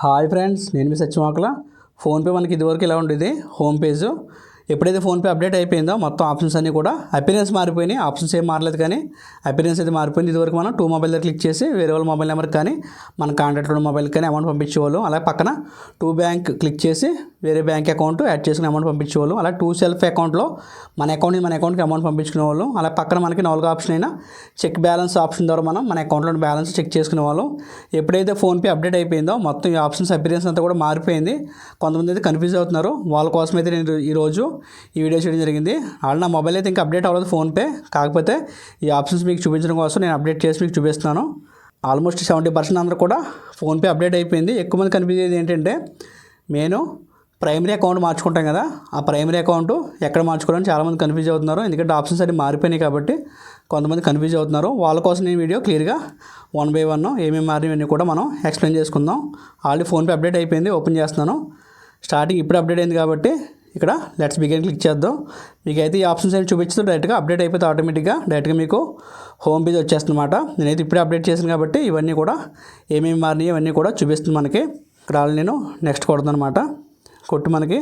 Hi friends, నేను మీ సత్యమాకల. PhonePe మనకి ఇదివరకు ఇలా ఉండేది హోమ్ పేజ్. ఎప్పుడైతే ఫోన్పే అప్డేట్ అయిపోయిందో మొత్తం ఆప్షన్స్ అన్నీ కూడా అపీరెన్స్ మారిపోయినాయి. ఆప్షన్స్ ఏం మారలేదు కానీ అపీరెన్స్ అయితే మారిపోయింది. ఇదివరకు మనం టూ మొబైల్ దగ్గర క్లిక్ చేసి వేరే వాళ్ళ మొబైల్ నెంబర్కి కానీ మన కాంటాక్ట్ ఉన్న మొబైల్కి కానీ అమౌంట్ పంపించేవాళ్ళు. అలా పక్కన టూ బ్యాంక్ క్లిక్ చేసి వేరే బ్యాంక్ అకౌంట్ యాడ్ చేసుకుని అమౌంట్ పంపించేవాళ్ళు. అలా టూ సెల్ఫ్ అకౌంట్లో మన అకౌంట్కి అమౌంట్ పంపించుకునేవాళ్ళు. అలా పక్కన మనకి 4వ ఆప్షన్ అయినా చెక్ బ్యాలెన్స్ ఆప్షన్ ద్వారా మనం మన అకౌంట్లో బ్యాలెన్స్ చెక్ చేసుకునేవాళ్ళం. ఎప్పుడైతే ఫోన్పే అప్డేట్ అయిపోయిందో మొత్తం ఈ ఆప్షన్స్ అపీరెన్స్ అంతా కూడా మారిపోయింది. కొంతమంది అయితే కన్ఫ్యూజ్ అవుతున్నారు. వాళ్ళ కోసం అయితే నేను ఈరోజు ఈ వీడియో చేయడం జరిగింది. ఆల్రెడీ నా మొబైల్ అయితే ఇంకా అప్డేట్ అవ్వలేదు ఫోన్పే. కాకపోతే ఈ ఆప్షన్స్ మీకు చూపించడం కోసం నేను అప్డేట్ చేసి మీకు చూపిస్తున్నాను. ఆల్మోస్ట్ 70% అందరూ కూడా ఫోన్పే అప్డేట్ అయిపోయింది. ఎక్కువ మంది కన్ఫ్యూజ్ అయ్యేది ఏంటంటే నేను ప్రైమరీ అకౌంట్ మార్చుకుంటాం కదా, ఆ ప్రైమరీ అకౌంట్ ఎక్కడ మార్చుకోవాలని చాలామంది కన్ఫ్యూజ్ అవుతున్నారు. ఎందుకంటే ఆప్షన్స్ అన్ని మారిపోయినాయి కాబట్టి కొంతమంది కన్ఫ్యూజ్ అవుతున్నారు. వాళ్ళ కోసం నేను వీడియో క్లియర్గా 1 by 1 ఏమేమి మారినవన్నీ కూడా మనం ఎక్స్ప్లెయిన్ చేసుకుందాం. ఆల్రెడీ ఫోన్పే అప్డేట్ అయిపోయింది, ఓపెన్ చేస్తున్నాను. స్టార్టింగ్ ఇప్పుడు అప్డేట్ అయింది కాబట్టి ఇక్కడ లెట్స్ బిగిన్ క్లిక్ చేద్దాం. మీకు అయితే ఈ ఆప్షన్స్ ఏమి చూపించదు. డైరెక్ట్గా అప్డేట్ అయిపోతే డైరెక్ట్గా మీకు హోమ్ పేజ్ వచ్చేస్తుంది అన్నమాట. నేనైతే ఇప్పుడే అప్డేట్ చేశాను కాబట్టి ఇవన్నీ కూడా ఏమేమి మారినాయి ఇవన్నీ కూడా చూపిస్తుంది మనకి. ఇక్కడ నేను నెక్స్ట్ కొడతాను అనమాట. కొట్టి మనకి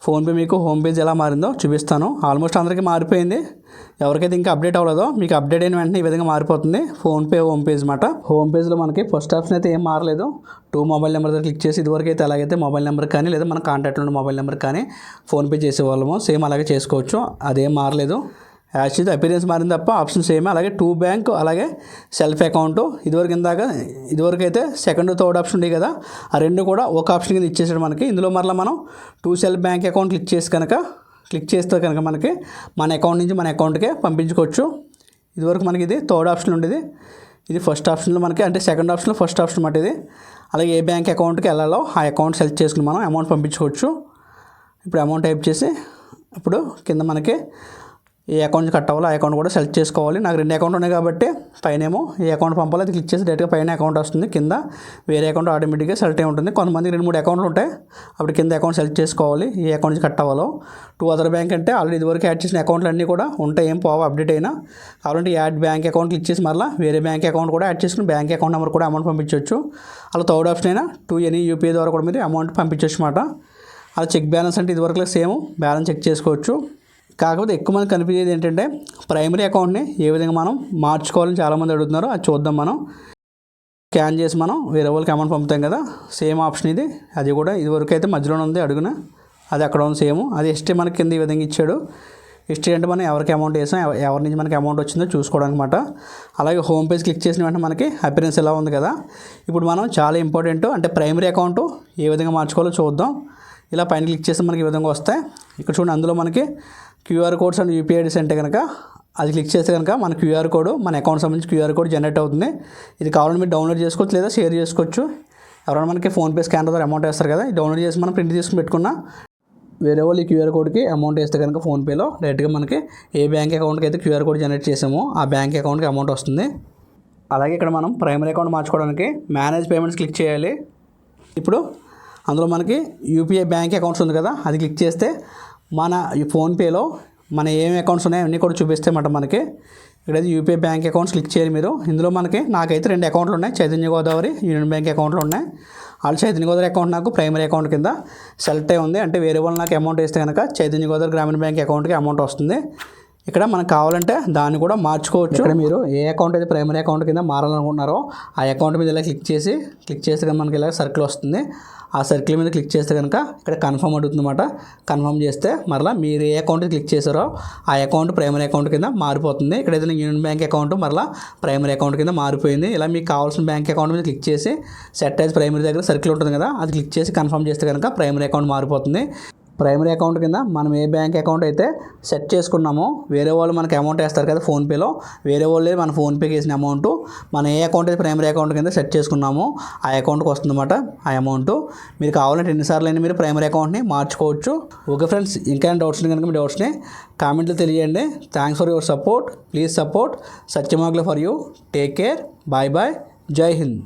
ఫోన్పే మీకు హోమ్ పేజ్ ఎలా మారిందో చూపిస్తాను. ఆల్మోస్ట్ అందరికీ మారిపోయింది. ఎవరికైతే ఇంకా అప్డేట్ అవ్వలేదో మీకు అప్డేట్ అయిన వెంటనే ఈ విధంగా మారిపోతుంది ఫోన్పే హోమ్ పేజ్ అన్నమాట. హోమ్ పేజ్లో మనకి ఫస్ట్ ఆప్షన్ అయితే ఏం మారలేదు. టూ మొబైల్ నెంబర్ దగ్గర క్లిక్ చేసి ఇదివరకు అయితే అలాగైతే మొబైల్ నెంబర్ కానీ లేదా మన కాంటాక్ట్లో ఉన్న మొబైల్ నెంబర్ కానీ ఫోన్పే చేసేవాళ్ళము. సేమ్ అలాగే చేసుకోవచ్చు, అదేం మారలేదు. యాక్చువల్లీ అపీరెన్స్ మారింది తప్ప ఆప్షన్ సేమ్. అలాగే టూ బ్యాంక్ అలాగే సెల్ఫ్ అకౌంట్ ఇదివరకు అయితే సెకండ్ థర్డ్ ఆప్షన్ ఉండే కదా, ఆ రెండు కూడా ఒక ఆప్షన్ కింద ఇచ్చేసాడు మనకి. ఇందులో మరలా మనం two self bank account click చేస్తే కనుక మనకి మన అకౌంట్ నుంచి మన అకౌంట్కే పంపించుకోవచ్చు. ఇదివరకు మనకి ఇది థర్డ్ ఆప్షన్ ఉండేది, ఇది ఫస్ట్ ఆప్షన్లో మనకి అంటే సెకండ్ ఆప్షన్లో ఫస్ట్ ఆప్షన్ అన్నమాట ఇది. అలాగే ఏ బ్యాంక్ అకౌంట్కి వెళ్ళాలో ఆ అకౌంట్ సెలెక్ట్ చేసుకుని మనం అమౌంట్ పంపించుకోవచ్చు. ఇప్పుడు అమౌంట్ టైప్ చేసి ఇప్పుడు కింద మనకి ఏ అకౌంట్ కట్ అవ్వాలో ఆ అకౌంట్ కూడా సెలెక్ట్ చేసుకోవాలి. నాకు 2 అకౌంట్ ఉన్నాయి కాబట్టి పైనేమో ఏ అకౌంట్ పంపాలో అది క్లిక్ చేసి డైరెక్ట్గా పైన అకౌంట్ వస్తుంది, కింద వేరే అకౌంట్ ఆటోమేటిక్గా సెలెక్ట్ అయి ఉంటుంది. కొంతమందికి 2-3 అకౌంట్లు ఉంటాయి, అప్పుడు కింద అకౌంట్ సెలెక్ట్ చేసుకోవాలి ఏ అకౌంట్ నుంచి కట్ అవ్వాలో. టూ అదర్ బ్యాంక్ అంటే ఆల్రెడీ ఇదివరకు యాడ్ చేసిన అకౌంట్లు అన్నీ కూడా ఉంటాయి, ఏం పోవా అప్డేట్ అయినా. కాబట్టి యాడ్ బ్యాంక్ అకౌంట్ క్లిక్ చేసి మళ్ళీ వేరే బ్యాంక్ అకౌంట్ కూడా యాడ్ చేసుకుని బ్యాంక్ అకౌంట్ నెంబర్ కూడా అమౌంట్ పంపించవచ్చు. అలా థర్డ్ ఆప్షన్ అయినా టు ఎనీ యూపీఐ ద్వారా కూడా మీరు అమౌంట్ పంపించవచ్చు అన్నమాట. అలా చెక్ బ్యాలెన్స్ అంటే ఇదివరకు సేమ్ బ్యాలెన్స్ చెక్ చేసుకోవచ్చు. కాకపోతే ఎక్కువ మంది కన్ఫ్యూజ్ అయ్యేది ఏంటంటే ప్రైమరీ అకౌంట్ని ఏ విధంగా మనం మార్చుకోవాలని చాలామంది అడుగుతున్నారు. అది చూద్దాం. మనం స్కాన్ చేసి మనం వేరే వాళ్ళకి అమౌంట్ పంపుతాం కదా, సేమ్ ఆప్షన్ ఇది. అది కూడా ఇదివరకు అయితే మధ్యలోనే ఉంది అడుగున, అది అక్కడ ఉంది సేమ్. అది హిస్టరీ మనకి కింద ఈ విధంగా ఇచ్చాడు. హిస్టరీ అంటే మనం ఎవరికి అమౌంట్ వేసాం, ఎవరి నుంచి మనకి అమౌంట్ వచ్చిందో చూసుకోవడానికి అనమాట. అలాగే హోమ్ పేజ్ క్లిక్ చేసిన వెంటనే మనకి అపీరెన్స్ ఎలా ఉంది కదా. ఇప్పుడు మనం చాలా ఇంపార్టెంట్ అంటే ప్రైమరీ అకౌంట్ ఏ విధంగా మార్చుకోవాలో చూద్దాం. ఇలా పైన క్లిక్ చేస్తే మనకి ఈ విధంగా వస్తాయి. ఇక్కడ చూడండి, అందులో మనకి QR codes and UPI IDs అంటే కనుక అది క్లిక్ చేస్తే కనుక మన క్యూఆర్ కోడ్ మన అకౌంట్ సంబంధించి క్యూఆర్ కోడ్ జనరేట్ అవుతుంది. ఇది కావాలని మీరు డౌన్లోడ్ చేసుకోవచ్చు లేదా షేర్ చేసుకోవచ్చు. ఎవరైనా మనకి ఫోన్పే స్కానర్ ద్వారా అమౌంట్ వేస్తారు కదా, డౌన్లోడ్ చేసి మనం ప్రింట్ తీసుకుని పెట్టుకున్నా వేరే వాళ్ళు ఈ క్యూఆర్ కోడ్కి అమౌంట్ వేస్తే కనుక ఫోన్పేలో డైరెక్ట్గా మనకి ఏ బ్యాంక్ అకౌంట్కి అయితే క్యూఆర్ కోడ్ జనరేట్ చేసామో ఆ బ్యాంక్ అకౌంట్కి అమౌంట్ వస్తుంది. అలాగే ఇక్కడ మనం ప్రైమరీ అకౌంట్ మార్చుకోవడానికి మేనేజ్ పేమెంట్స్ క్లిక్ చేయాలి. ఇప్పుడు అందులో మనకి యూపీఐ బ్యాంక్ అకౌంట్స్ ఉంది కదా, అది క్లిక్ చేస్తే మన ఈ ఫోన్పేలో మన ఏమేమి అకౌంట్స్ ఉన్నాయో అన్నీ కూడా చూపిస్తే అన్నమాట మనకి. ఇక్కడైతే యూపీఐ బ్యాంక్ అకౌంట్స్ క్లిక్ చేయాలి మీరు. ఇందులో మనకి నాకైతే 2 అకౌంట్లు ఉన్నాయి, చైతన్య గోదావరి యూనియన్ బ్యాంక్ అకౌంట్లు ఉన్నాయి. వాళ్ళు చైతన్య గోదావరి అకౌంట్ నాకు ప్రైమరీ అకౌంట్ కింద సెలెక్ట్ అయి ఉంది. అంటే వేరే వాళ్ళు నాకు అమౌంట్ వేస్తే కనుక చైతన్య గోదావరి గ్రామీణ బ్యాంక్ అకౌంట్కి అమౌంట్ వస్తుంది. ఇక్కడ మనకు కావాలంటే దాన్ని కూడా మార్చుకోవచ్చు. ఇక్కడ మీరు ఏ అకౌంట్ అయితే ప్రైమరీ అకౌంట్ కింద మారాలనుకుంటున్నారో ఆ అకౌంట్ మీద ఇలా క్లిక్ చేస్తే కనుక మనకి ఇలా సర్కిల్ వస్తుంది. ఆ సర్కిల్ మీద క్లిక్ చేస్తే కనుక ఇక్కడ కన్ఫర్మ్ అడుగుతుందన్నమాట. కన్ఫర్మ్ చేస్తే మరలా మీరు ఏ అకౌంట్ క్లిక్ చేశారో ఆ అకౌంట్ ప్రైమరీ అకౌంట్ కింద మారిపోతుంది. ఇక్కడ ఏదైనా యూనియన్ బ్యాంక్ అకౌంట్ మరలా ప్రైమరీ అకౌంట్ కింద మారిపోయింది. ఇలా మీకు కావాల్సిన బ్యాంక్ అకౌంట్ మీద క్లిక్ చేసి సెట్ యాజ్ ప్రైమరీ దగ్గర సర్కిల్ ఉంటుంది కదా, అది క్లిక్ చేసి కన్ఫర్మ్ చేస్తే కనుక ప్రైమరీ అకౌంట్ మారిపోతుంది. ప్రైమరీ అకౌంట్ కింద మనం ఏ బ్యాంక్ అకౌంట్ అయితే సెట్ చేసుకున్నామో వేరే వాళ్ళు మనకి అమౌంట్ వేస్తారు కదా ఫోన్పేలో, వేరే వాళ్ళే మన ఫోన్పేకి వేసిన అమౌంట్ మన ఏ అకౌంట్ అయితే ప్రైమరీ అకౌంట్ కింద సెట్ చేసుకున్నామో ఆ అకౌంట్కి వస్తుందన్నమాట. ఆ అమౌంట్ మీరు కావాలంటే ఎన్నిసార్లు అయినా మీరు ప్రైమరీ అకౌంట్ని మార్చుకోవచ్చు. ఓకే ఫ్రెండ్స్, ఇంకా డౌట్స్ కనుక మీ డౌట్స్ని కామెంట్లో తెలియజేయండి. Thanks for your support. Please support Satyamakala for you. Take care. Bye bye. జై హింద్.